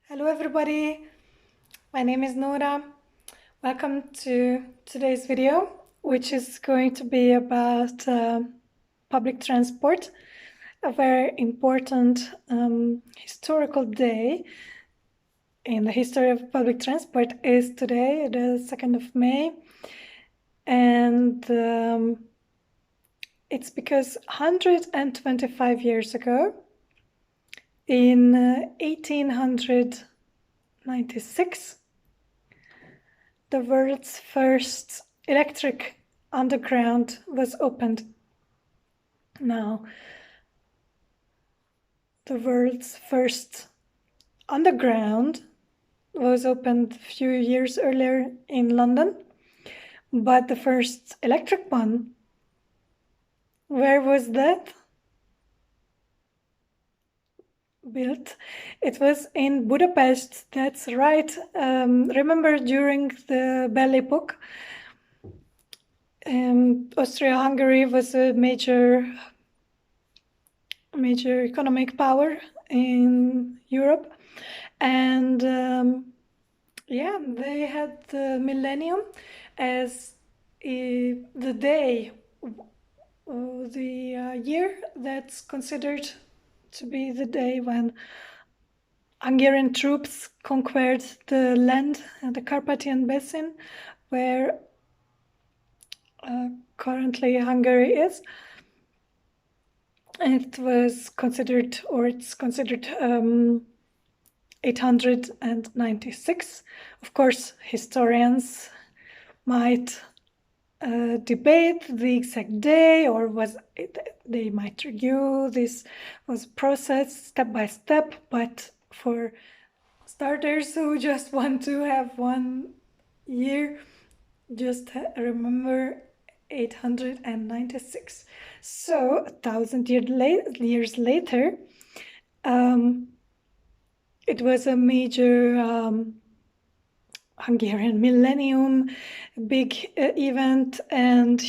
Hello everybody, my name is Nora. Welcome to today's video, which is going to be about public transport, a very important historical day in the history of public transport is today, the 2nd of May. And it's because 125 years ago, in 1896, the world's first electric underground was opened. Now, the world's first underground was opened a few years earlier in London, but the first electric one, where was that built? It was in Budapest, that's right. Remember during the Belle Epoque, Austria-Hungary was a major economic power in Europe, and yeah, they had the millennium as the day, the year that's considered to be the day when Hungarian troops conquered the land, the Carpathian Basin, where currently Hungary is. It was considered, or it's considered 896. Of course, historians might debate the exact day, or they might argue this was a process step by step, but for starters who just want to have one year, just remember 896. So 1,000 years later, it was a major Hungarian millennium, big event, and a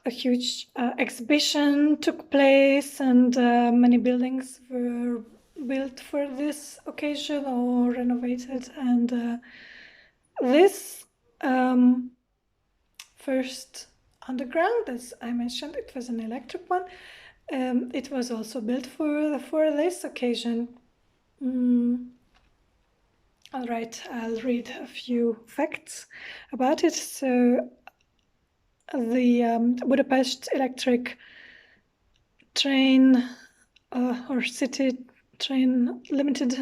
huge exhibition took place, and many buildings were built for this occasion or renovated. And this first underground, as I mentioned, it was an electric one. It was also built for this occasion. All right, I'll read a few facts about it. So the Budapest Electric Train or City Train Limited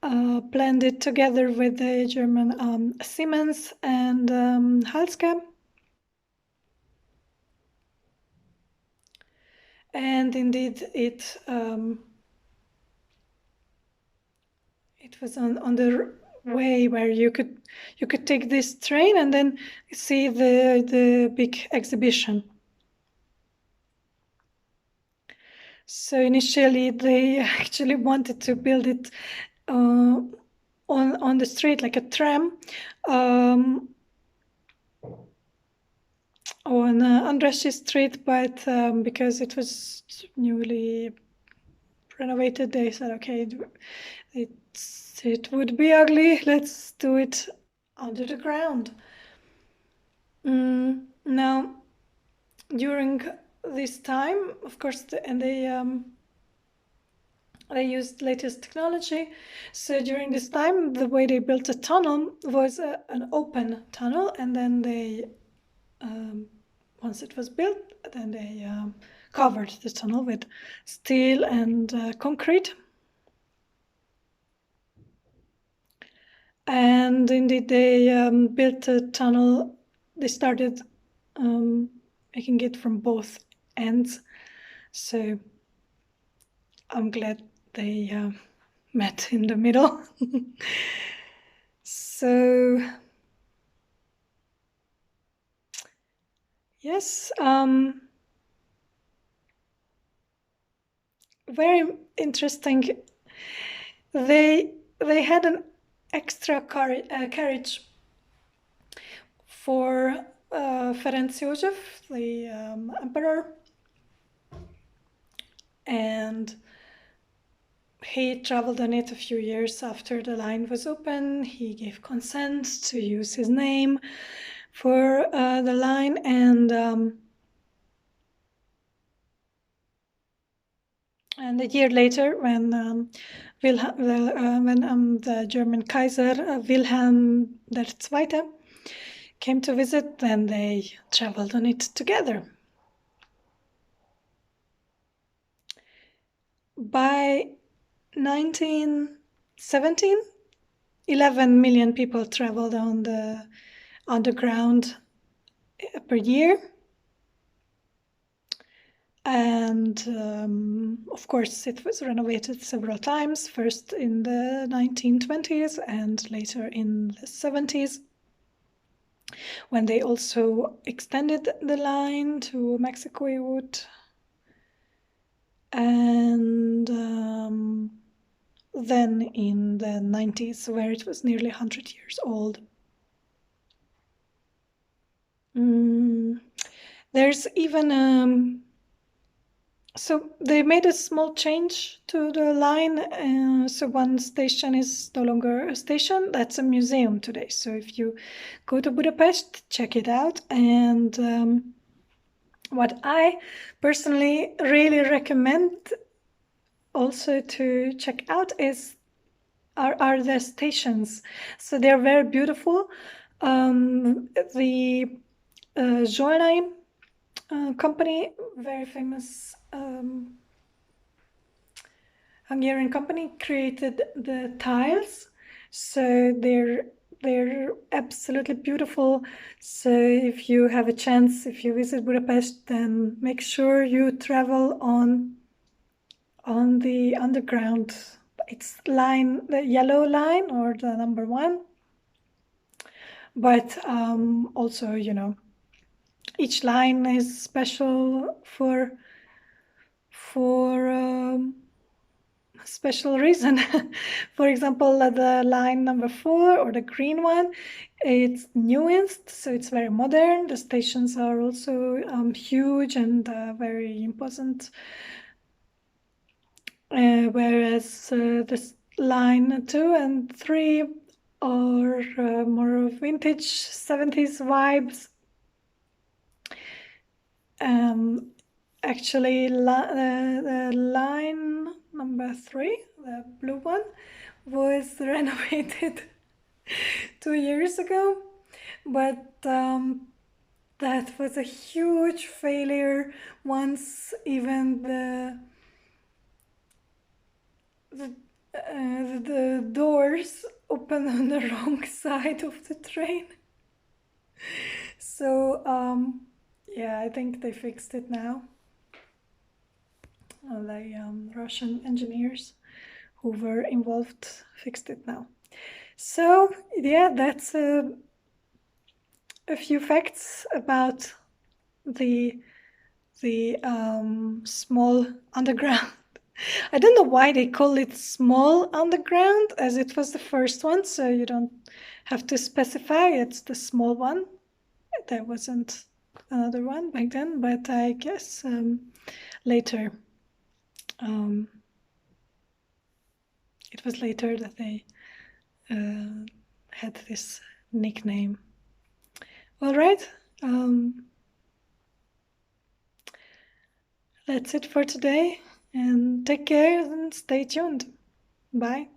planned it together with the German Siemens and Halske. And indeed, it was on the way where you could take this train and then see the big exhibition. So initially, they actually wanted to build it on the street, like a tram, on Andressy Street, but because it was newly renovated, they said, okay, it would be ugly, let's do it under the ground. Now, during this time, of course, they used latest technology. So during this time, the way they built a tunnel was an open tunnel, and then they, once it was built, then they covered the tunnel with steel and concrete. And indeed, they built a tunnel. They started making it from both ends. So I'm glad they met in the middle. So yes, very interesting. They had an extra carriage for Ferenc József, the emperor, and he traveled on it a few years after the line was open. He gave consent to use his name for the line, and a year later, when the German Kaiser Wilhelm II came to visit, then they traveled on it together. By 1917, 11 million people traveled on the underground per year. And of course, it was renovated several times, first in the 1920s and later in the 70s, when they also extended the line to Mexico Route. And then in the 90s, where it was nearly 100 years old. There's even so they made a small change to the line. So one station is no longer a station, that's a museum today. So if you go to Budapest, check it out. And what I personally really recommend also to check out are the stations. So they're very beautiful. The Jubilee company, very famous Hungarian company, created the tiles. So they're absolutely beautiful. So if you have a chance, if you visit Budapest, then make sure you travel on the underground. It's the yellow line, or the number 1. But also, each line is special for a special reason. For example, the line number 4, or the green one, it's newest, so it's very modern. The stations are also huge and very imposant. Whereas this line 2 and 3 are more vintage 70s vibes. Actually, the line number 3, the blue one, was renovated 2 years ago, but that was a huge failure once even the doors open on the wrong side of the train. So yeah, I think they fixed it now. The Russian engineers who were involved fixed it now. So yeah, that's a few facts about the small underground. I don't know why they call it small underground, as it was the first one, so you don't have to specify it's the small one. There wasn't another one back then, but I guess later. It was later that they had this nickname. All right. That's it for today, and take care and stay tuned. Bye.